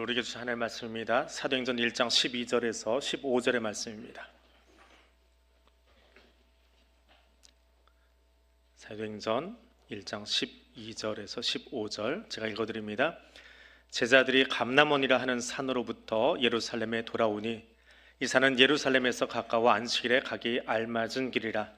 우리에게 주신 하나님의 말씀입니다. 사도행전 1장 12절에서 15절의 말씀입니다. 사도행전 1장 12절에서 15절 제가 읽어드립니다. 제자들이 감람원이라 하는 산으로부터 예루살렘에 돌아오니 이 산은 예루살렘에서 가까워 안식일에 가기 알맞은 길이라.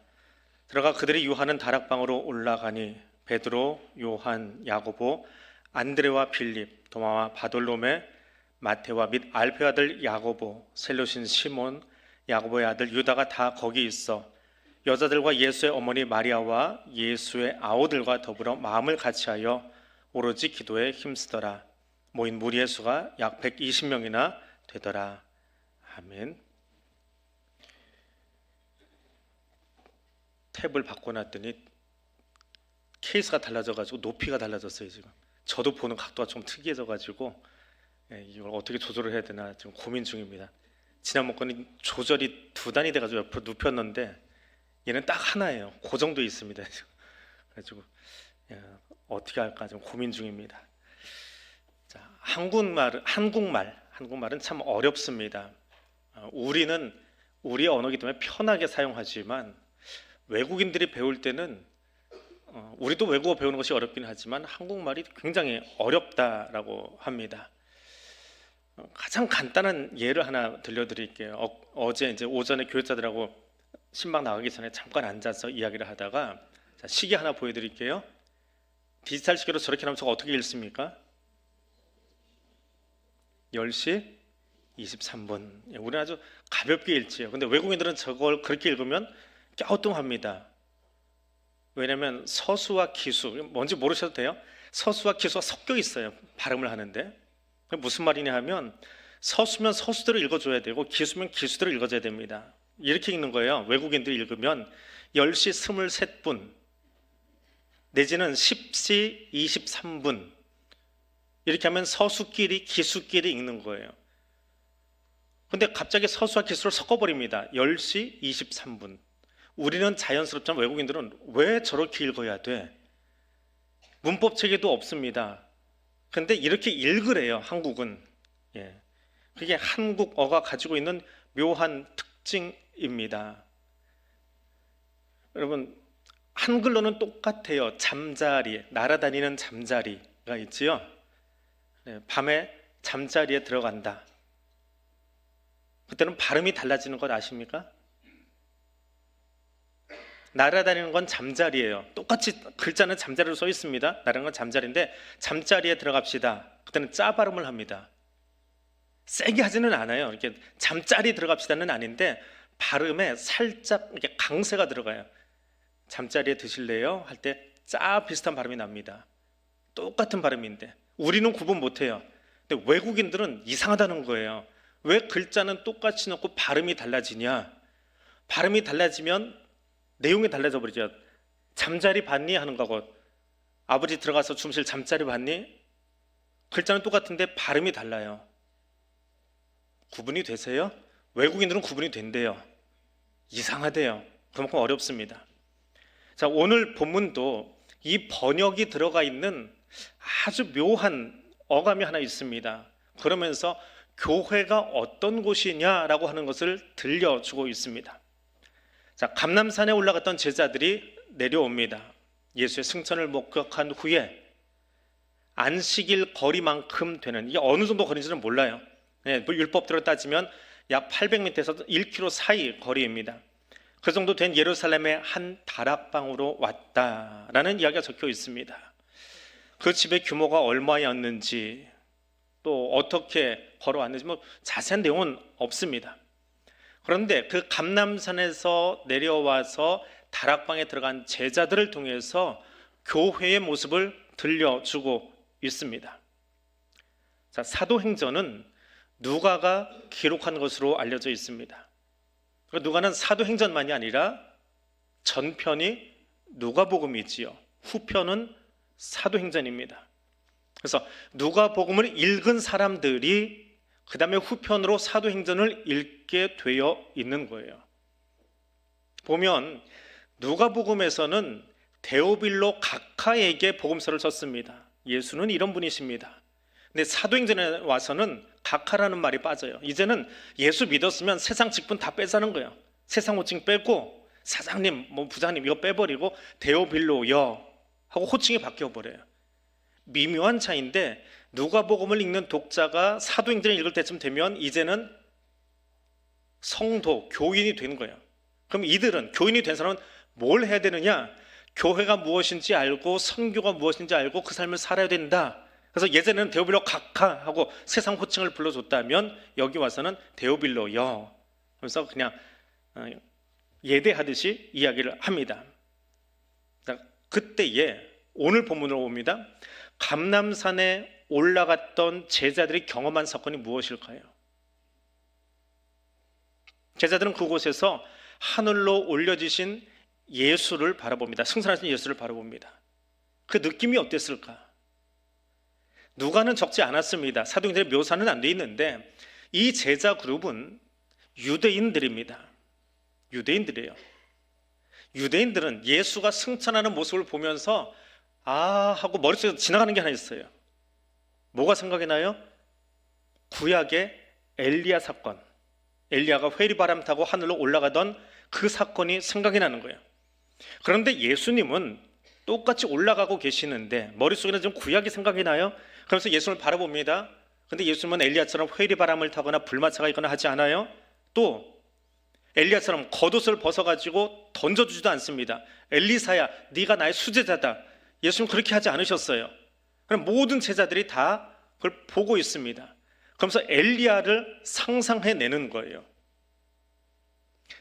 들어가 그들이 유하는 다락방으로 올라가니 베드로, 요한, 야고보, 안드레와 빌립, 도마와 바돌로메, 마테와 및 알페의 아들 야고보, 셀로신 시몬, 야고보의 아들 유다가 다 거기 있어 여자들과 예수의 어머니 마리아와 예수의 아우들과 더불어 마음을 같이하여 오로지 기도에 힘쓰더라. 모인 무리의 수가 약 120명이나 되더라. 아멘. 탭을 바꿔놨더니 케이스가 달라져가지고 높이가 달라졌어요. 지금 저도 보는 각도가 좀 특이해져가지고 이걸 어떻게 조절을 해야 되나 지금 고민 중입니다. 지난번 거는 조절이 두 단이 돼가지고 옆으로 눕혔는데 얘는 딱 하나예요. 그 정도 있습니다. 그래가지고 어떻게 할까 좀 고민 중입니다. 자, 한국말은 참 어렵습니다. 우리는 우리의 언어이기 때문에 편하게 사용하지만 외국인들이 배울 때는 우리도 외국어 배우는 것이 어렵긴 하지만 한국말이 굉장히 어렵다라고 합니다. 가장 간단한 예를 하나 들려드릴게요. 어제 이제 오전에 교육자들하고 신방 나가기 전에 잠깐 앉아서 이야기를 하다가 자, 시계 하나 보여드릴게요. 디지털 시계로 저렇게 하면 저거 어떻게 읽습니까? 10시 23분. 우리는 아주 가볍게 읽지요. 근데 외국인들은 저걸 그렇게 읽으면 갸우뚱합니다. 왜냐하면 서수와 기수, 뭔지 모르셔도 돼요. 서수와 기수가 섞여 있어요. 발음을 하는데 무슨 말이냐 하면 서수면 서수대로 읽어줘야 되고 기수면 기수대로 읽어줘야 됩니다. 이렇게 읽는 거예요. 외국인들이 읽으면 10시 23분 내지는 10시 23분 이렇게 하면 서수끼리 기수끼리 읽는 거예요. 근데 갑자기 서수와 기수를 섞어버립니다. 10시 23분. 우리는 자연스럽지만 외국인들은 왜 저렇게 읽어야 돼? 문법 체계도 없습니다. 근데 이렇게 읽으래요. 한국은. 그게 한국어가 가지고 있는 묘한 특징입니다. 여러분 한글로는 똑같아요. 잠자리, 날아다니는 잠자리가 있지요. 밤에 잠자리에 들어간다. 그때는 발음이 달라지는 것 아십니까? 날아다니는 건 잠자리예요. 똑같이 글자는 잠자리로 써 있습니다. 날아다니는 건 잠자리인데 잠자리에 들어갑시다. 그때는 짜 발음을 합니다. 세게 하지는 않아요. 이렇게 잠자리 들어갑시다는 아닌데 발음에 살짝 이렇게 강세가 들어가요. 잠자리에 드실래요? 할 때 짜 비슷한 발음이 납니다. 똑같은 발음인데 우리는 구분 못해요. 근데 외국인들은 이상하다는 거예요. 왜 글자는 똑같이 넣고 발음이 달라지냐? 발음이 달라지면 내용이 달라져 버리죠. 잠자리 봤니? 하는 거고 아버지 들어가서 주무실 잠자리 봤니? 글자는 똑같은데 발음이 달라요. 구분이 되세요? 외국인들은 구분이 된대요. 이상하대요. 그만큼 어렵습니다. 자, 오늘 본문도 이 번역이 들어가 있는 아주 묘한 어감이 하나 있습니다. 그러면서 교회가 어떤 곳이냐라고 하는 것을 들려주고 있습니다. 자, 감람산에 올라갔던 제자들이 내려옵니다. 예수의 승천을 목격한 후에 안식일 거리만큼 되는, 이게 어느 정도 거리인지는 몰라요. 율법대로 따지면 약 800m에서 1km 사이 거리입니다. 그 정도 된 예루살렘의 한 다락방으로 왔다라는 이야기가 적혀 있습니다. 그 집의 규모가 얼마였는지 또 어떻게 걸어왔는지 뭐 자세한 내용은 없습니다. 그런데 그 감람산에서 내려와서 다락방에 들어간 제자들을 통해서 교회의 모습을 들려주고 있습니다. 자, 사도행전은 누가가 기록한 것으로 알려져 있습니다. 누가는 사도행전만이 아니라 전편이 누가복음이지요. 후편은 사도행전입니다. 그래서 누가복음을 읽은 사람들이 그 다음에 후편으로 사도행전을 읽게 되어 있는 거예요. 보면 누가복음에서는 데오빌로 각하에게 복음서를 썼습니다. 예수는 이런 분이십니다. 근데 사도행전에 와서는 각하라는 말이 빠져요. 이제는 예수 믿었으면 세상 직분 다 빼자는 거예요. 세상 호칭 빼고 사장님, 뭐 부장님 이거 빼버리고 데오빌로여 하고 호칭이 바뀌어 버려요. 미묘한 차이인데 누가복음을 읽는 독자가 사도행전을 읽을 때쯤 되면 이제는 성도, 교인이 되는 거예요. 그럼 이들은, 교인이 된 사람은 뭘 해야 되느냐? 교회가 무엇인지 알고 선교가 무엇인지 알고 그 삶을 살아야 된다. 그래서 예전에는 데오빌로 각하하고 세상 호칭을 불러줬다면 여기 와서는 데오빌로여 그래서 그냥 예대하듯이 이야기를 합니다. 그때에 오늘 본문으로 봅니다. 감람산에 올라갔던 제자들이 경험한 사건이 무엇일까요? 제자들은 그곳에서 하늘로 올려지신 예수를 바라봅니다. 승천하신 예수를 바라봅니다. 그 느낌이 어땠을까? 누가는 적지 않았습니다. 사도행전에 묘사는 안 돼 있는데 이 제자 그룹은 유대인들입니다. 유대인들이에요. 유대인들은 예수가 승천하는 모습을 보면서 아 하고 머릿속에 지나가는 게 하나 있어요. 뭐가 생각이 나요? 구약의 엘리야 사건. 엘리야가 회리바람 타고 하늘로 올라가던 그 사건이 생각이 나는 거예요. 그런데 예수님은 똑같이 올라가고 계시는데 머릿속에는 좀 구약이 생각이 나요. 그래서 예수님을 바라봅니다. 근데 예수님은 엘리야처럼 회리바람을 타거나 불마차가 있거나 하지 않아요. 또 엘리야처럼 겉옷을 벗어가지고 던져주지도 않습니다. 엘리사야 네가 나의 수제자다. 예수님 그렇게 하지 않으셨어요. 그럼 모든 제자들이 다 그걸 보고 있습니다. 그러면서 엘리야를 상상해내는 거예요.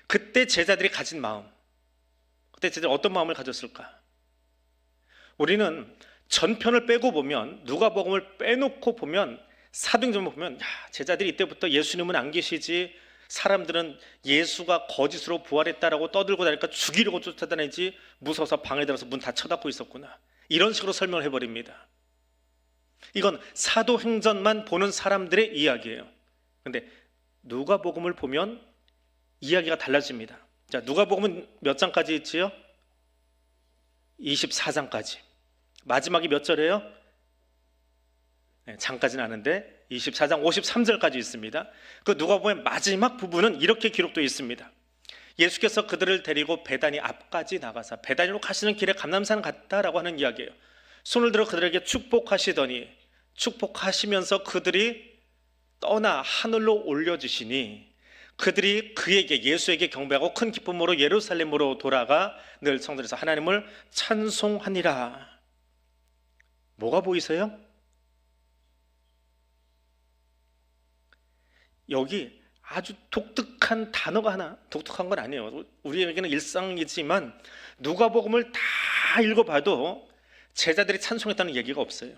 그때 제자들이 가진 마음, 그때 제자들이 어떤 마음을 가졌을까? 우리는 전편을 빼고 보면, 누가복음을 빼놓고 보면, 사도행전을 보면 제자들이 이때부터 예수님은 안 계시지, 사람들은 예수가 거짓으로 부활했다라고 떠들고 다니까 죽이려고 쫓아다니지 무서워서 방에 들어서 문 다 쳐닫고 있었구나, 이런 식으로 설명을 해버립니다. 이건 사도행전만 보는 사람들의 이야기예요. 그런데 누가복음을 보면 이야기가 달라집니다. 자, 누가복음은 몇 장까지 있지요? 24장까지. 마지막이 몇 절이에요? 장까지는 아는데 24장 53절까지 있습니다. 그 누가복음의 마지막 부분은 이렇게 기록되어 있습니다. 예수께서 그들을 데리고 베다니 앞까지 나가사 베다니로 가시는 길에 감람산 갔다라고 하는 이야기예요. 손을 들어 그들에게 축복하시더니 축복하시면서 그들이 떠나 하늘로 올려지시니 그들이 그에게, 예수에게 경배하고 큰 기쁨으로 예루살렘으로 돌아가 늘 성전에서 하나님을 찬송하니라. 뭐가 보이세요? 여기 아주 독특한 단어가 하나, 독특한 건 아니에요. 우리에게는 일상이지만 누가복음을 다 읽어봐도 제자들이 찬송했다는 얘기가 없어요.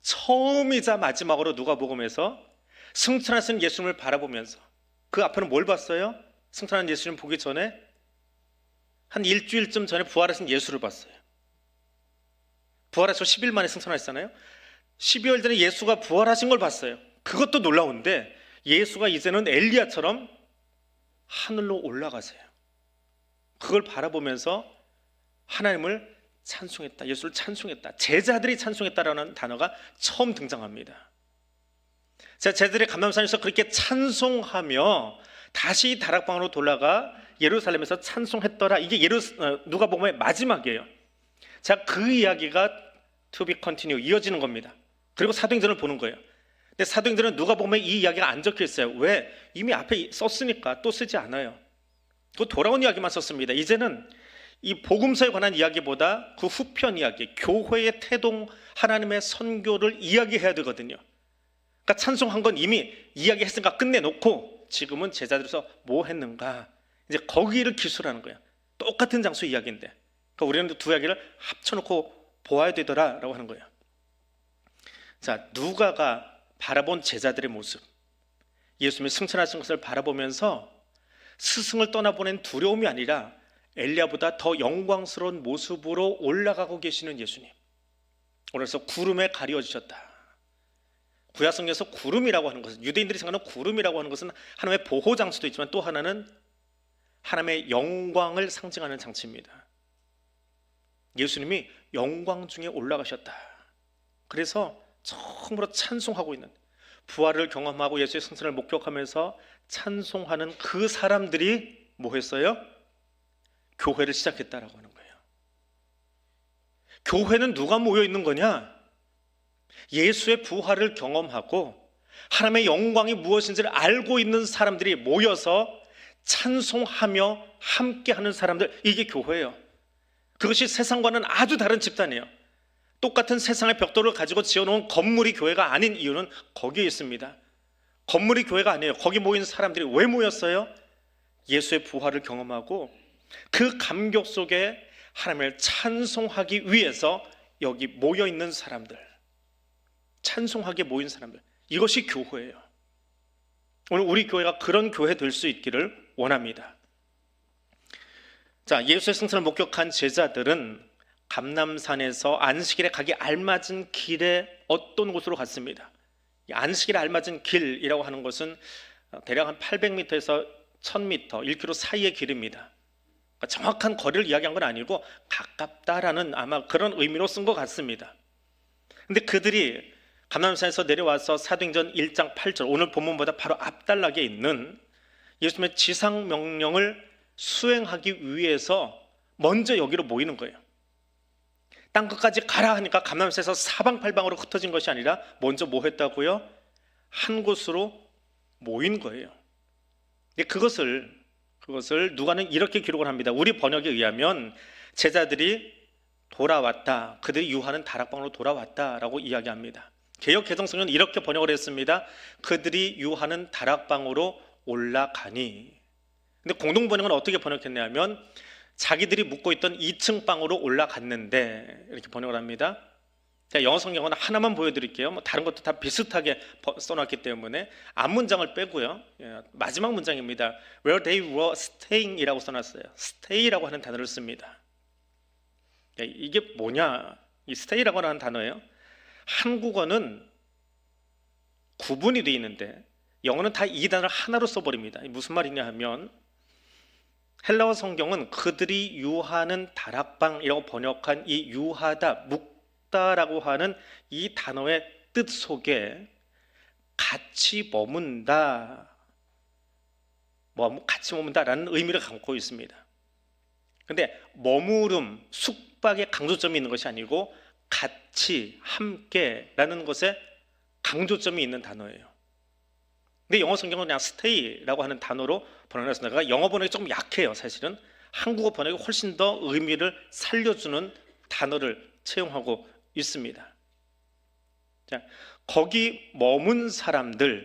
처음이자 마지막으로 누가복음에서 승천하신 예수님을 바라보면서, 그 앞에는 뭘 봤어요? 승천한 예수님 보기 전에 한 일주일쯤 전에 부활하신 예수를 봤어요. 부활해서 10일 만에 승천하셨잖아요. 12월 전에 예수가 부활하신 걸 봤어요. 그것도 놀라운데 예수가 이제는 엘리야처럼 하늘로 올라가세요. 그걸 바라보면서 하나님을 찬송했다, 예수를 찬송했다, 제자들이 찬송했다라는 단어가 처음 등장합니다. 제자들이 감람산에서 그렇게 찬송하며 다시 다락방으로 돌아가 예루살렘에서 찬송했더라. 이게 누가복음의 마지막이에요. 자, 그 이야기가 to be continue, 이어지는 겁니다. 그리고 사도행전을 보는 거예요. 근데 사도행전은 누가복음에 이 이야기가 안 적혀 있어요. 왜? 이미 앞에 썼으니까 또 쓰지 않아요. 그 돌아온 이야기만 썼습니다. 이제는 이 복음서에 관한 이야기보다 그 후편 이야기, 교회의 태동, 하나님의 선교를 이야기해야 되거든요. 그러니까 찬송한 건 이미 이야기했으니까 끝내놓고 지금은 제자들에서 뭐 했는가, 이제 거기를 기술하는 거예요. 똑같은 장소 이야기인데, 그러니까 우리는 두 이야기를 합쳐놓고 보아야 되더라라고 하는 거예요. 자, 누가가 바라본 제자들의 모습, 예수님이 승천하신 것을 바라보면서 스승을 떠나보낸 두려움이 아니라 엘리야보다 더 영광스러운 모습으로 올라가고 계시는 예수님. 그래서 구름에 가려지셨다. 구약성경에서 구름이라고 하는 것은, 유대인들이 생각하는 구름이라고 하는 것은 하나님의 보호 장치도 있지만 또 하나는 하나님의 영광을 상징하는 장치입니다. 예수님이 영광 중에 올라가셨다. 그래서 처음으로 찬송하고 있는, 부활을 경험하고 예수의 승천을 목격하면서 찬송하는 그 사람들이 뭐 했어요? 교회를 시작했다라고 하는 거예요. 교회는 누가 모여 있는 거냐? 예수의 부활을 경험하고 하나님의 영광이 무엇인지를 알고 있는 사람들이 모여서 찬송하며 함께하는 사람들, 이게 교회예요. 그것이 세상과는 아주 다른 집단이에요. 똑같은 세상의 벽돌을 가지고 지어놓은 건물이 교회가 아닌 이유는 거기에 있습니다. 건물이 교회가 아니에요. 거기 모인 사람들이 왜 모였어요? 예수의 부활을 경험하고 그 감격 속에 하나님을 찬송하기 위해서 여기 모여있는 사람들, 찬송하게 모인 사람들, 이것이 교회예요. 오늘 우리 교회가 그런 교회 될 수 있기를 원합니다. 자, 예수의 승천을 목격한 제자들은 감람산에서 안식일에 가기 알맞은 길에 어떤 곳으로 갔습니다. 안식일에 알맞은 길이라고 하는 것은 대략 한 800m에서 1000m, 1km 사이의 길입니다. 그러니까 정확한 거리를 이야기한 건 아니고 가깝다라는 아마 그런 의미로 쓴 것 같습니다. 근데 그들이 감람산에서 내려와서 사도행전 1장 8절, 오늘 본문보다 바로 앞단락에 있는 예수님의 지상 명령을 수행하기 위해서 먼저 여기로 모이는 거예요. 땅끝까지 가라 하니까 감람산에서 사방팔방으로 흩어진 것이 아니라 먼저 뭐 했다고요? 한 곳으로 모인 거예요. 그것을 누가는 이렇게 기록을 합니다. 우리 번역에 의하면 제자들이 돌아왔다, 그들이 유하는 다락방으로 돌아왔다라고 이야기합니다. 개역 개정성경은 이렇게 번역을 했습니다. 그들이 유하는 다락방으로 올라가니. 근데 공동 번역은 어떻게 번역했냐면 자기들이 묵고 있던 2층 방으로 올라갔는데, 이렇게 번역을 합니다. 자, 영어 성경은 하나만 보여드릴게요. 뭐 다른 것도 다 비슷하게 써놨기 때문에 앞 문장을 빼고요. 마지막 문장입니다. Where they were staying이라고 써놨어요. stay라고 하는 단어를 씁니다. 이게 뭐냐? 이 stay라고 하는 단어예요. 한국어는 구분이 되어 있는데 영어는 다 이 단어를 하나로 써버립니다. 무슨 말이냐 하면 헬라어 성경은 그들이 유하는 다락방이라고 번역한 이 유하다, 묵다라고 하는 이 단어의 뜻 속에 같이 머문다, 같이 머문다라는 의미를 갖고 있습니다. 근데 머무름, 숙박의 강조점이 있는 것이 아니고 같이, 함께라는 것에 강조점이 있는 단어예요. 근데 영어 성경은 그냥 stay라고 하는 단어로 번역했습니다. 영어 번역이 조금 약해요. 사실은 한국어 번역이 훨씬 더 의미를 살려주는 단어를 채용하고 있습니다. 자, 거기 머문 사람들이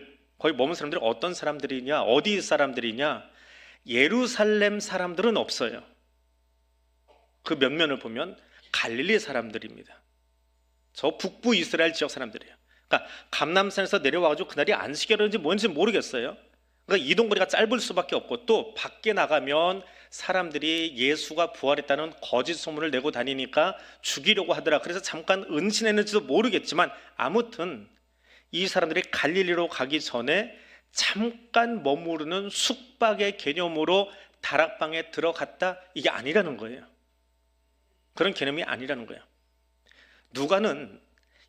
어떤 사람들이냐, 어디 사람들이냐? 예루살렘 사람들은 없어요. 그 면면을 보면 갈릴리 사람들입니다. 저 북부 이스라엘 지역 사람들이에요. 그러니까 감람산에서 내려와가지고 그날이 안식일인지 뭔지 모르겠어요. 그러니까 이동거리가 짧을 수밖에 없고, 또 밖에 나가면 사람들이 예수가 부활했다는 거짓 소문을 내고 다니니까 죽이려고 하더라. 그래서 잠깐 은신했는지도 모르겠지만 아무튼 이 사람들이 갈릴리로 가기 전에 잠깐 머무르는 숙박의 개념으로 다락방에 들어갔다, 이게 아니라는 거예요. 그런 개념이 아니라는 거예요. 누가는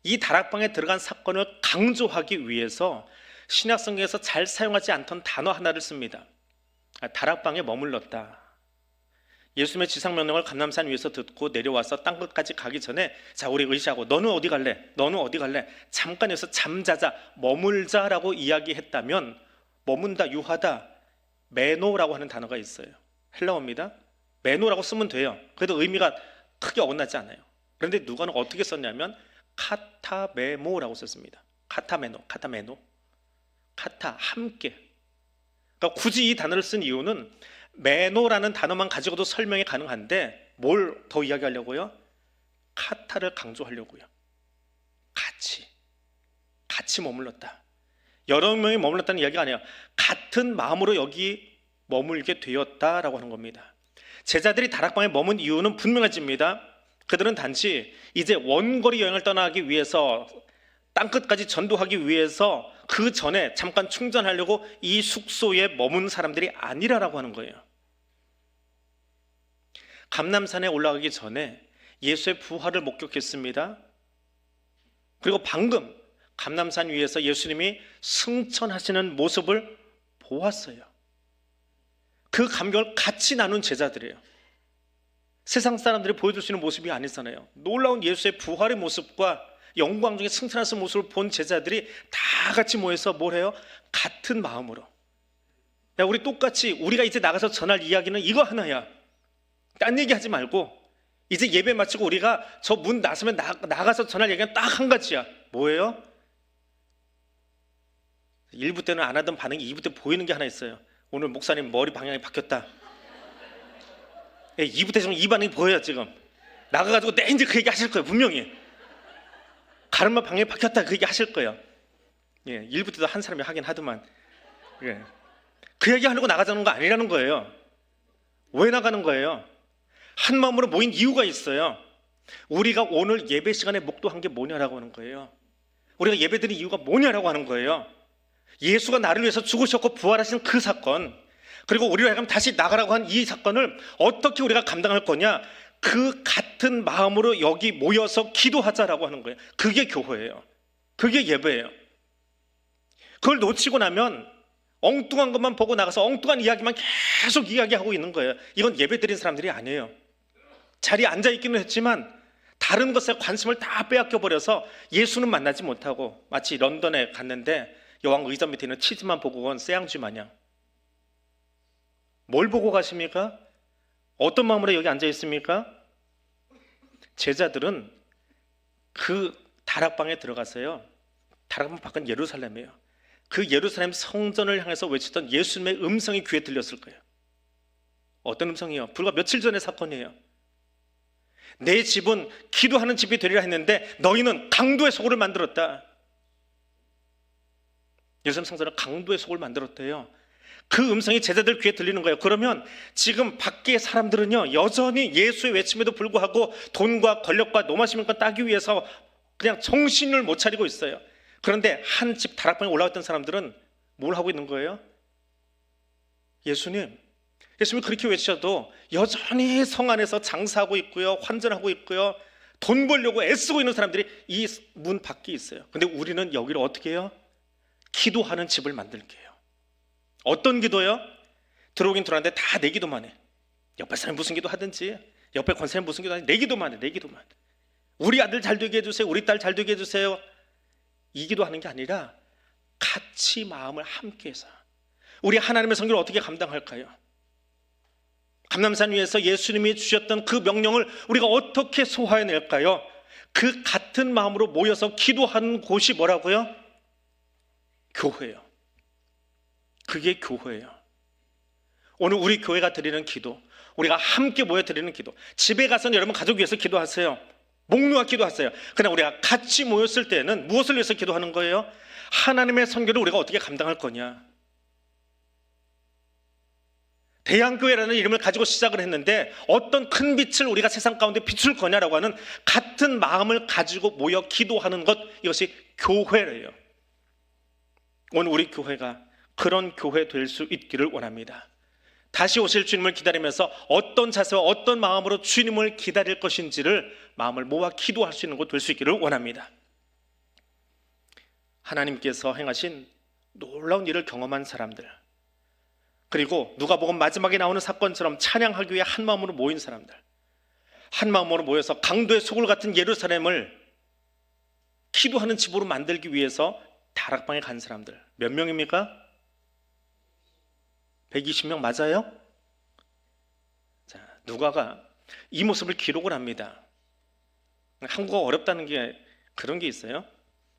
이 다락방에 들어간 사건을 강조하기 위해서 신약성경에서 잘 사용하지 않던 단어 하나를 씁니다. 다락방에 머물렀다. 예수님의 지상명령을 감람산 위에서 듣고 내려와서 땅끝까지 가기 전에, 자, 우리 의시하고 너는 어디 갈래? 너는 어디 갈래? 잠깐 여기서 잠자자, 머물자라고 이야기했다면 머문다, 유하다, 메노라고 하는 단어가 있어요. 헬라어입니다. 메노라고 쓰면 돼요. 그래도 의미가 크게 어긋나지 않아요. 그런데 누가는 어떻게 썼냐면 카타메모라고 썼습니다. 카타메노, 카타, 함께. 그러니까 굳이 이 단어를 쓴 이유는 메노라는 단어만 가지고도 설명이 가능한데 뭘 더 이야기하려고요? 카타를 강조하려고요. 같이 머물렀다. 여러 명이 머물렀다는 이야기가 아니에요. 같은 마음으로 여기 머물게 되었다라고 하는 겁니다. 제자들이 다락방에 머문 이유는 분명해집니다. 그들은 단지 이제 원거리 여행을 떠나기 위해서, 땅끝까지 전도하기 위해서 그 전에 잠깐 충전하려고 이 숙소에 머문 사람들이 아니라고 하는 거예요. 감람산에 올라가기 전에 예수의 부활을 목격했습니다. 그리고 방금 감람산 위에서 예수님이 승천하시는 모습을 보았어요. 그 감격을 같이 나눈 제자들이에요. 세상 사람들이 보여줄 수 있는 모습이 아니잖아요. 놀라운 예수의 부활의 모습과 영광 중에 승천하시는 모습을 본 제자들이 다 같이 모여서 뭘 해요? 같은 마음으로, 야, 우리 똑같이 우리가 이제 나가서 전할 이야기는 이거 하나야. 딴 얘기하지 말고 이제 예배 마치고 우리가 저 문 나서면 나가서 전할 얘기는 딱 한 가지야. 뭐예요? 1부 때는 안 하던 반응이 2부 때 보이는 게 하나 있어요. 오늘 목사님 머리 방향이 바뀌었다. 2부 때 지금 이 반응이 보여요. 지금 나가가지고 네 이제 그 얘기 하실 거예요. 분명히 가르마 방향이 바뀌었다 그 얘기 하실 거예요. 1부 때도 한 사람이 하긴 하더만. 그 얘기 하려고 나가자는 거 아니라는 거예요. 왜 나가는 거예요? 한 마음으로 모인 이유가 있어요. 우리가 오늘 예배 시간에 목도한 게 뭐냐라고 하는 거예요. 우리가 예배드린 이유가 뭐냐라고 하는 거예요. 예수가 나를 위해서 죽으셨고 부활하신 그 사건, 그리고 우리로 하여금 다시 나가라고 한 이 사건을 어떻게 우리가 감당할 거냐, 그 같은 마음으로 여기 모여서 기도하자라고 하는 거예요. 그게 교회예요. 그게 예배예요. 그걸 놓치고 나면 엉뚱한 것만 보고 나가서 엉뚱한 이야기만 계속 이야기하고 있는 거예요. 이건 예배드린 사람들이 아니에요. 자리에 앉아있기는 했지만 다른 것에 관심을 다 빼앗겨버려서 예수는 만나지 못하고, 마치 런던에 갔는데 여왕 의자 밑에 있는 치즈만 보고 온 쇠양쥐 마냥. 뭘 보고 가십니까? 어떤 마음으로 여기 앉아있습니까? 제자들은 그 다락방에 들어가서요, 다락방 밖은 예루살렘이에요. 그 예루살렘 성전을 향해서 외치던 예수님의 음성이 귀에 들렸을 거예요. 어떤 음성이요? 불과 며칠 전의 사건이에요. 내 집은 기도하는 집이 되리라 했는데 너희는 강도의 소굴을 만들었다. 예루살렘 성전은 강도의 소굴을 만들었대요. 그 음성이 제자들 귀에 들리는 거예요. 그러면 지금 밖의 사람들은요, 여전히 예수의 외침에도 불구하고 돈과 권력과 노마시민권 따기 위해서 그냥 정신을 못 차리고 있어요. 그런데 한 집 다락방에 올라왔던 사람들은 뭘 하고 있는 거예요? 예수님이 그렇게 외치셔도 여전히 성 안에서 장사하고 있고요, 환전하고 있고요, 돈 벌려고 애쓰고 있는 사람들이 이 문 밖에 있어요. 근데 우리는 여기를 어떻게 해요? 기도하는 집을 만들게요. 어떤 기도요? 들어오긴 들어왔는데 다 내 기도만 해. 옆에 사람이 무슨 기도 하든지, 옆에 권사님이 무슨 기도 하든지 내 기도만 해. 내 기도만. 우리 아들 잘 되게 해주세요, 우리 딸 잘 되게 해주세요, 이 기도하는 게 아니라 같이 마음을 함께해서 우리 하나님의 성결을 어떻게 감당할까요? 감람산 위에서 예수님이 주셨던 그 명령을 우리가 어떻게 소화해낼까요? 그 같은 마음으로 모여서 기도하는 곳이 뭐라고요? 교회예요. 그게 교회예요. 오늘 우리 교회가 드리는 기도, 우리가 함께 모여 드리는 기도, 집에 가서는 여러분 가족 위해서 기도하세요. 목놓아 기도하세요. 그러나 우리가 같이 모였을 때는 무엇을 위해서 기도하는 거예요? 하나님의 선교를 우리가 어떻게 감당할 거냐. 대양교회라는 이름을 가지고 시작을 했는데 어떤 큰 빛을 우리가 세상 가운데 비출 거냐라고 하는 같은 마음을 가지고 모여 기도하는 것, 이것이 교회래요. 오늘 우리 교회가 그런 교회 될 수 있기를 원합니다. 다시 오실 주님을 기다리면서 어떤 자세와 어떤 마음으로 주님을 기다릴 것인지를 마음을 모아 기도할 수 있는 곳 될 수 있기를 원합니다. 하나님께서 행하신 놀라운 일을 경험한 사람들, 그리고 누가복음 마지막에 나오는 사건처럼 찬양하기 위해 한 마음으로 모인 사람들, 한 마음으로 모여서 강도의 소굴 같은 예루살렘을 기도하는 집으로 만들기 위해서 다락방에 간 사람들 몇 명입니까? 120명 맞아요? 자, 누가가 이 모습을 기록을 합니다. 한국어 어렵다는 게 그런 게 있어요.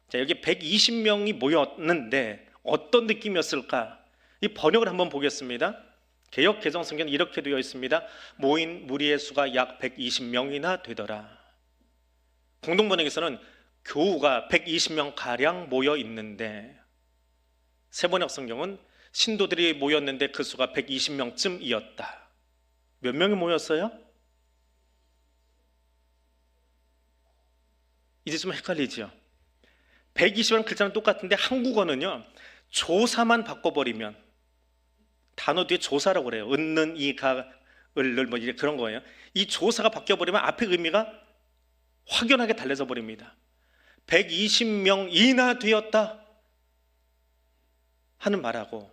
자, 여기 120명이 모였는데 어떤 느낌이었을까? 이 번역을 한번 보겠습니다. 개역 개정 성경은 이렇게 되어 있습니다. 모인 무리의 수가 약 120명이나 되더라. 공동 번역에서는 교우가 120명 가량 모여 있는데, 세번역 성경은 신도들이 모였는데 그 수가 120명쯤이었다. 몇 명이 모였어요? 이제 좀 헷갈리죠. 120이라는 글자는 똑같은데 한국어는요, 조사만 바꿔버리면, 단어 뒤에 조사라고 그래요. 은는, 이가, 을를 뭐 이제 그런 거예요. 이 조사가 바뀌어버리면 앞에 의미가 확연하게 달라져 버립니다. 120명이나 되었다 하는 말하고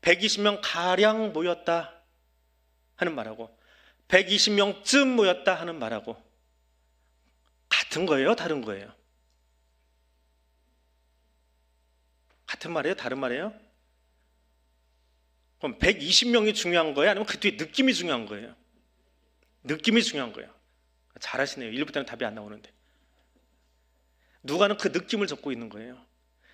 120명 가량 모였다 하는 말하고 120명쯤 모였다 하는 말하고 같은 거예요? 다른 거예요? 같은 말이에요? 다른 말이에요? 그럼 120명이 중요한 거예요? 아니면 그 뒤에 느낌이 중요한 거예요? 느낌이 중요한 거예요. 잘하시네요. 1부터는 답이 안 나오는데. 누가는 그 느낌을 적고 있는 거예요.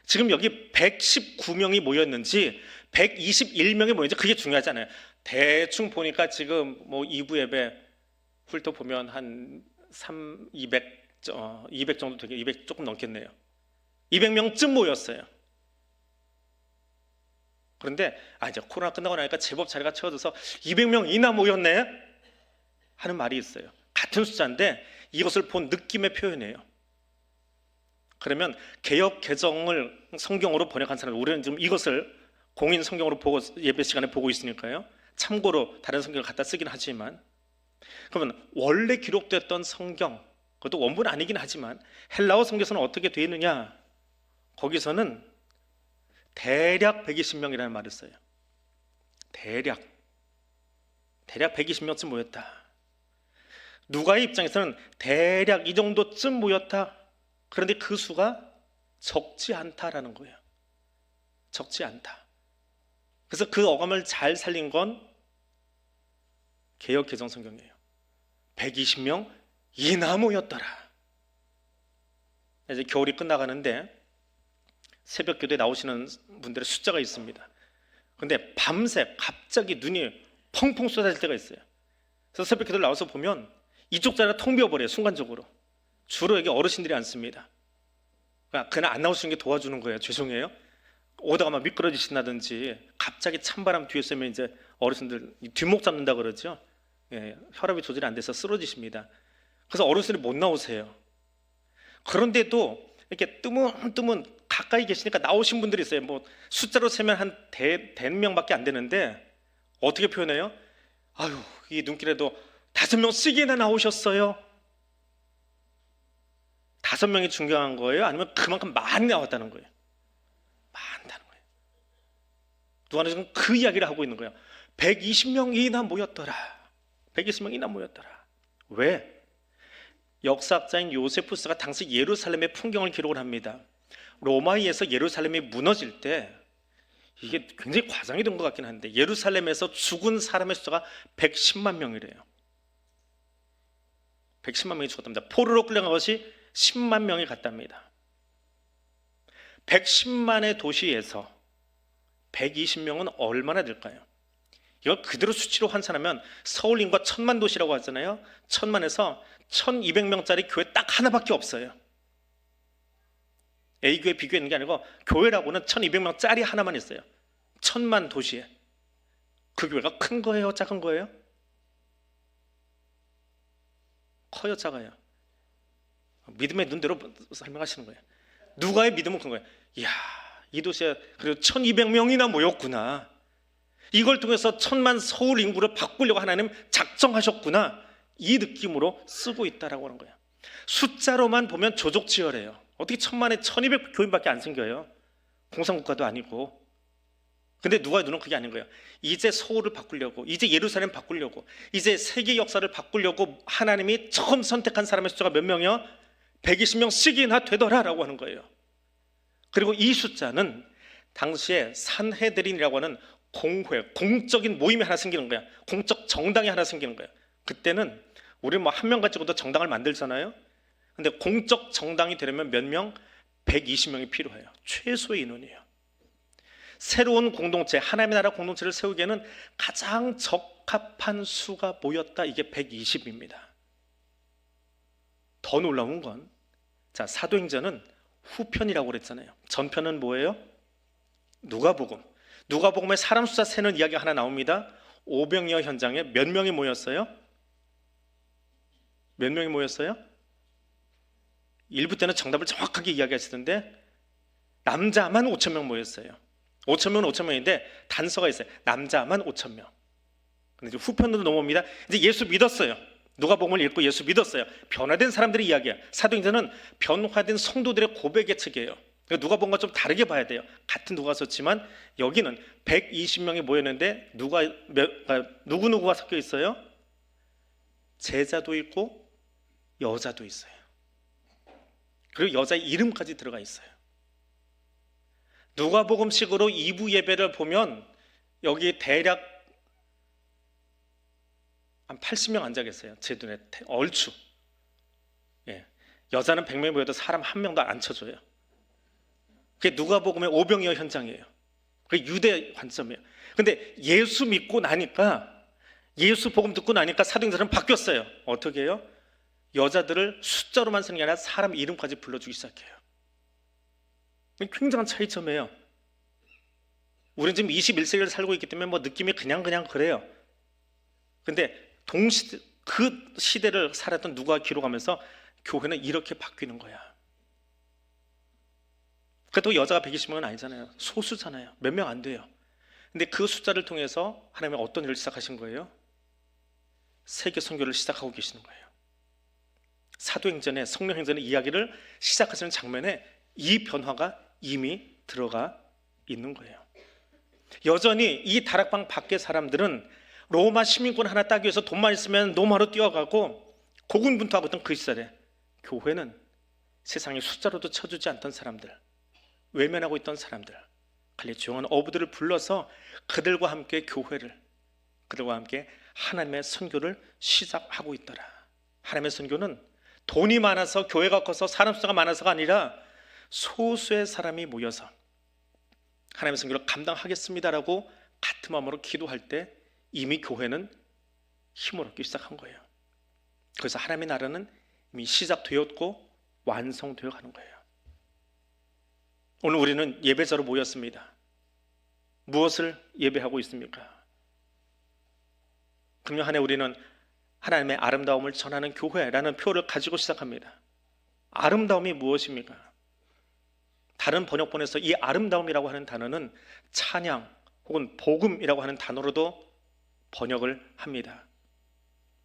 지금 여기 119명이 모였는지 121명이 모였는지 그게 중요하지 않아요. 대충 보니까 지금 뭐 2부 예배 훑어보면 한 200 정도 되게 200 조금 넘겠네요. 200명쯤 모였어요. 그런데 이제 코로나 끝나고 나니까 제법 자리가 채워져서 200명이나 모였네 하는 말이 있어요. 같은 숫자인데 이것을 본 느낌의 표현이에요. 그러면 개역 개정을 성경으로 번역한 사람, 우리는 지금 이것을 공인 성경으로 보고 예배 시간에 보고 있으니까요. 참고로 다른 성경을 갖다 쓰긴 하지만, 그러면 원래 기록됐던 성경, 그것도 원문은 아니긴 하지만 헬라어 성경에서는 어떻게 되어 있느냐? 거기서는 대략 120명이라는 말을 써요. 대략 120명쯤 모였다. 누가의 입장에서는 대략 이 정도쯤 모였다. 그런데 그 수가 적지 않다라는 거예요. 적지 않다. 그래서 그 어감을 잘 살린 건 개역 개정 성경이에요. 120명 이나 모였더라. 이제 겨울이 끝나가는데 새벽 기도에 나오시는 분들의 숫자가 있습니다. 근데 밤새 갑자기 눈이 펑펑 쏟아질 때가 있어요. 그래서 새벽 기도를 나와서 보면 이쪽 자리가 텅 비어버려요. 순간적으로. 주로 여기 어르신들이 앉습니다. 그냥 안 나오시는 게 도와주는 거예요. 죄송해요. 오다가 막 미끄러지신다든지 갑자기 찬바람 뒤에 쏘면 이제 어르신들 뒷목 잡는다 그러죠. 예, 혈압이 조절이 안 돼서 쓰러지십니다. 그래서 어르신들이 못 나오세요. 그런데도 이렇게 뜨문뜨문 가까이 계시니까 나오신 분들이 있어요. 뭐 숫자로 세면 한 100명밖에 안 되는데 어떻게 표현해요? 아유, 이 눈길에도 5명씩이나 나오셨어요. 5명이 중요한 거예요? 아니면 그만큼 많이 나왔다는 거예요? 많다는 거예요. 누가는 지금 그 이야기를 하고 있는 거예요. 120명이나 모였더라. 120명이나 모였더라. 왜? 역사학자인 요세푸스가 당시 예루살렘의 풍경을 기록을 합니다. 로마에서 예루살렘이 무너질 때 이게 굉장히 과장이 된 것 같긴 한데 예루살렘에서 죽은 사람의 숫자가 110만 명이래요. 110만 명이 죽었답니다. 포로로 끌려간 것이 10만 명이 갔답니다. 110만의 도시에서 120명은 얼마나 될까요? 이걸 그대로 수치로 환산하면 서울 인구가 1000만 도시라고 하잖아요. 1000만에서 1200명짜리 교회 딱 하나밖에 없어요. A교회 B교회 있는 게 아니고 교회라고는 1200명짜리 하나만 있어요. 1000만 도시에. 그 교회가 큰 거예요? 작은 거예요? 커요? 작아요? 믿음의 눈대로 설명하시는 거예요. 누가의 믿음은 큰 거예요. 이야, 이 도시에 그래도 1200명이나 모였구나. 이걸 통해서 1000만 서울 인구를 바꾸려고 하나님 작정하셨구나. 이 느낌으로 쓰고 있다라고 하는 거예요. 숫자로만 보면 조족지혈해요. 어떻게 1000만에 1200 교인밖에 안 생겨요? 공산국가도 아니고. 근데 누가의 눈은 그게 아닌 거예요. 이제 서울을 바꾸려고, 이제 예루살렘 바꾸려고, 이제 세계 역사를 바꾸려고 하나님이 처음 선택한 사람의 숫자가 몇 명이요? 120명씩이나 되더라라고 하는 거예요. 그리고 이 숫자는 당시에 산헤드린이라고 하는 공회, 공적인 모임이 하나 생기는 거야. 공적 정당이 하나 생기는 거야. 그때는 우리 뭐 한 명 가지고도 정당을 만들잖아요. 근데 공적 정당이 되려면 몇 명? 120명이 필요해요. 최소의 인원이에요. 새로운 공동체, 하나님의 나라 공동체를 세우기에는 가장 적합한 수가 모였다. 이게 120입니다. 더 놀라운 건, 자, 사도행전은 후편이라고 그랬잖아요. 전편은 뭐예요? 누가복음. 누가복음에 사람 숫자 세는 이야기가 하나 나옵니다. 오병이어 현장에 몇 명이 모였어요? 몇 명이 모였어요? 1부 때는 정답을 정확하게 이야기하시던데 남자만 5,000명 모였어요. 5,000명은 5,000명인데 단서가 있어요. 남자만 5,000명. 근데 이제 후편으로 넘어옵니다. 이제 예수 믿었어요. 누가복음을 읽고 예수 믿었어요. 변화된 사람들의 이야기야. 사도행전은 변화된 성도들의 고백의 책이에요. 누가복음과 좀 다르게 봐야 돼요. 같은 누가서지만 여기는 120명이 모였는데 누구누구가 섞여 있어요? 제자도 있고 여자도 있어요. 그리고 여자의 이름까지 들어가 있어요. 누가복음식으로 2부 예배를 보면 여기 대략 한 80명 앉아 계세요. 제 눈에 얼추. 예. 여자는 100명이 모여도 사람 한 명도 안 쳐줘요. 그게 누가복음의 오병이어 현장이에요. 그게 유대 관점이에요. 근데 예수 믿고 나니까, 예수 복음 듣고 나니까 사도행전은 바뀌었어요. 어떻게 해요? 여자들을 숫자로만 쓰는 게 아니라 사람 이름까지 불러주기 시작해요. 굉장한 차이점이에요. 우리는 지금 21세기를 살고 있기 때문에 뭐 느낌이 그냥 그래요. 근데 그 시대를 살았던 누가 기록하면서 교회는 이렇게 바뀌는 거야. 그래도 여자가 120명은 아니잖아요. 소수잖아요. 몇 명 안 돼요. 근데 그 숫자를 통해서 하나님은 어떤 일을 시작하신 거예요? 세계 선교를 시작하고 계시는 거예요. 사도행전의 성령행전의 이야기를 시작하시는 장면에 이 변화가 이미 들어가 있는 거예요. 여전히 이 다락방 밖의 사람들은 로마 시민권 하나 따기 위해서 돈만 있으면 로마로 뛰어가고 고군분투하고 있던 그 시절에 교회는 세상에 숫자로도 쳐주지 않던 사람들, 외면하고 있던 사람들, 관리 조용한 어부들을 불러서 그들과 함께 교회를, 그들과 함께 하나님의 선교를 시작하고 있더라. 하나님의 선교는 돈이 많아서 교회가 커서 사람 숫자가 많아서가 아니라 소수의 사람이 모여서 하나님의 선교를 감당하겠습니다라고 같은 마음으로 기도할 때 이미 교회는 힘을 얻기 시작한 거예요. 그래서 하나님의 나라는 이미 시작되었고 완성되어 가는 거예요. 오늘 우리는 예배자로 모였습니다. 무엇을 예배하고 있습니까? 금년 한 해 우리는 하나님의 아름다움을 전하는 교회라는 표를 가지고 시작합니다. 아름다움이 무엇입니까? 다른 번역본에서 이 아름다움이라고 하는 단어는 찬양 혹은 복음이라고 하는 단어로도 번역을 합니다.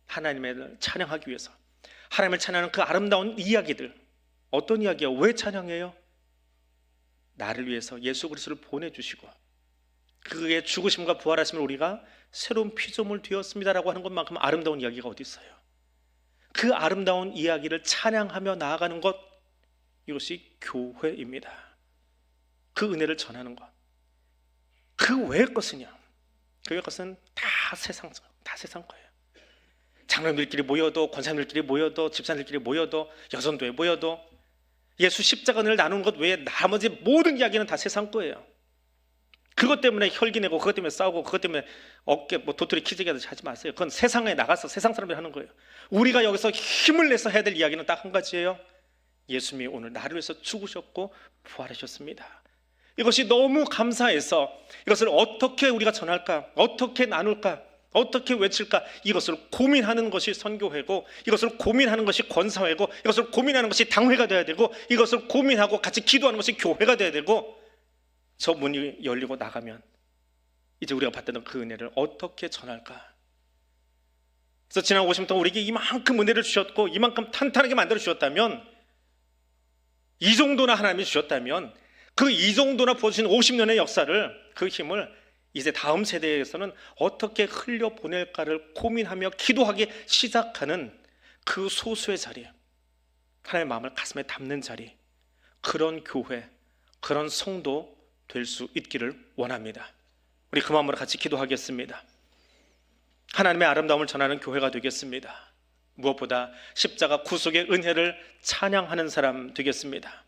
하나님을 찬양하기 위해서, 하나님을 찬양하는 그 아름다운 이야기들. 어떤 이야기예요? 왜 찬양해요? 나를 위해서 예수 그리스도를 보내주시고 그의 죽으심과 부활하심을 우리가 새로운 피조물 되었습니다라고 하는 것만큼 아름다운 이야기가 어디 있어요? 그 아름다운 이야기를 찬양하며 나아가는 것, 이것이 교회입니다. 그 은혜를 전하는 것. 그 외의 것은요, 그 외의 것은 다 세상 거예요. 장로님들끼리 모여도, 권사님들끼리 모여도, 집사님들끼리 모여도, 여전도에 모여도 예수 십자가를 나누는 것 외에 나머지 모든 이야기는 다 세상 거예요. 그것 때문에 혈기 내고, 그것 때문에 싸우고, 그것 때문에 어깨 도토리 키재기 하듯이 하지 마세요. 그건 세상에 나가서 세상 사람들이 하는 거예요. 우리가 여기서 힘을 내서 해야 될 이야기는 딱 한 가지예요. 예수님이 오늘 나를 위해서 죽으셨고 부활하셨습니다. 이것이 너무 감사해서 이것을 어떻게 우리가 전할까, 어떻게 나눌까, 어떻게 외칠까, 이것을 고민하는 것이 선교회고, 이것을 고민하는 것이 권사회고, 이것을 고민하는 것이 당회가 돼야 되고, 이것을 고민하고 같이 기도하는 것이 교회가 돼야 되고, 저 문이 열리고 나가면 이제 우리가 받던 그 은혜를 어떻게 전할까. 그래서 지난 50년 동안 우리에게 이만큼 은혜를 주셨고 이만큼 탄탄하게 만들어 주셨다면, 이 정도나 하나님이 주셨다면, 그 이 정도나 부어주신 50년의 역사를, 그 힘을 이제 다음 세대에서는 어떻게 흘려보낼까를 고민하며 기도하기 시작하는 그 소수의 자리, 하나님의 마음을 가슴에 담는 자리, 그런 교회, 그런 성도 될 수 있기를 원합니다. 우리 그 마음으로 같이 기도하겠습니다. 하나님의 아름다움을 전하는 교회가 되겠습니다. 무엇보다 십자가 구속의 은혜를 찬양하는 사람 되겠습니다.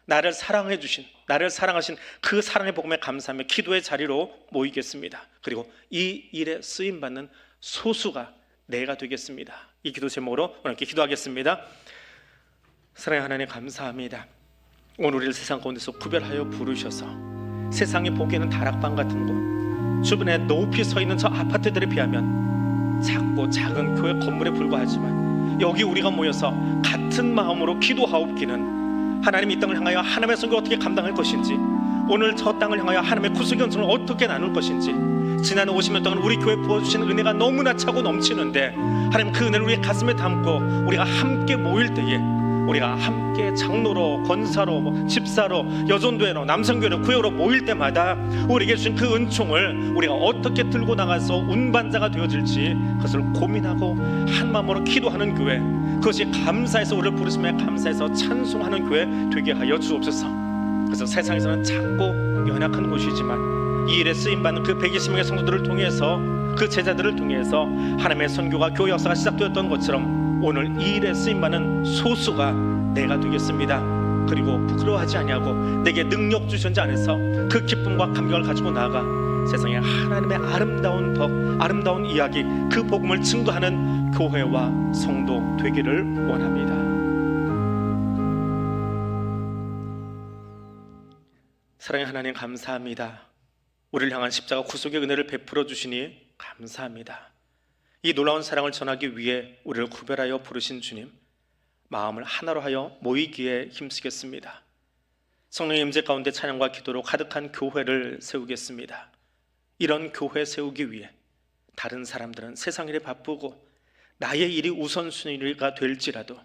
나를 사랑해 주신, 나를 사랑하신 그 사랑의 복음에 감사하며 기도의 자리로 모이겠습니다. 그리고 이 일에 쓰임받는 소수가 내가 되겠습니다. 이 기도 제목으로 오늘 함께 기도하겠습니다. 사랑의 하나님, 감사합니다. 오늘 우리를 세상 가운데서 구별하여 부르셔서 세상이 보기에는 다락방 같은 곳, 주변에 높이 서 있는 저 아파트들에 비하면 작고 작은 교회 건물에 불과하지만, 여기 우리가 모여서 같은 마음으로 기도하옵기는 하나님 이 땅을 향하여 하나님의 선교를 어떻게 감당할 것인지, 오늘 저 땅을 향하여 하나님의 구속의 은총을 어떻게 나눌 것인지, 지난 50년 동안 우리 교회 부어주신 은혜가 너무나 차고 넘치는데 하나님 그 은혜를 우리 가슴에 담고 우리가 함께 모일 때에 우리가 함께 장로로, 권사로, 집사로, 여전도회로, 남성교회로, 구역으로 모일 때마다 우리에게 주신 그 은총을 우리가 어떻게 들고 나가서 운반자가 되어질지 그것을 고민하고 한 마음으로 기도하는 교회, 그것이 감사해서 우리를 부르심에 감사해서 찬송하는 교회 되게 하여 주옵소서. 그래서 세상에서는 작고 연약한 곳이지만 이 일에 쓰임받는 그 120명의 성도들을 통해서, 그 제자들을 통해서 하나님의 선교가 교회 역사가 시작되었던 것처럼 오늘 이 일에 쓰임받는 소수가 내가 되겠습니다. 그리고 부끄러워하지 아니하고 내게 능력 주셨는지 안에서 그 기쁨과 감격을 가지고 나아가 세상에 하나님의 아름다운 덕, 아름다운 이야기, 그 복음을 증거하는 교회와 성도 되기를 원합니다. 사랑의 하나님 감사합니다. 우리를 향한 십자가 구속의 은혜를 베풀어 주시니 감사합니다. 이 놀라운 사랑을 전하기 위해 우리를 구별하여 부르신 주님, 마음을 하나로 하여 모이기에 힘쓰겠습니다. 성령의 임재 가운데 찬양과 기도로 가득한 교회를 세우겠습니다. 이런 교회 세우기 위해 다른 사람들은 세상 일에 바쁘고 나의 일이 우선순위가 될지라도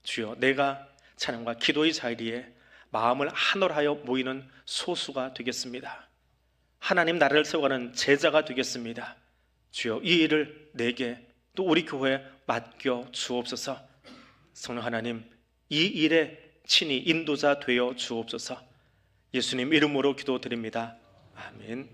주여, 내가 찬양과 기도의 자리에 마음을 하나로 하여 모이는 소수가 되겠습니다. 하나님 나라를 세워가는 제자가 되겠습니다. 주여, 이 일을 내게 또 우리 교회에 맡겨 주옵소서. 성령 하나님, 이 일에 친히 인도자 되어 주옵소서. 예수님 이름으로 기도드립니다. 아멘.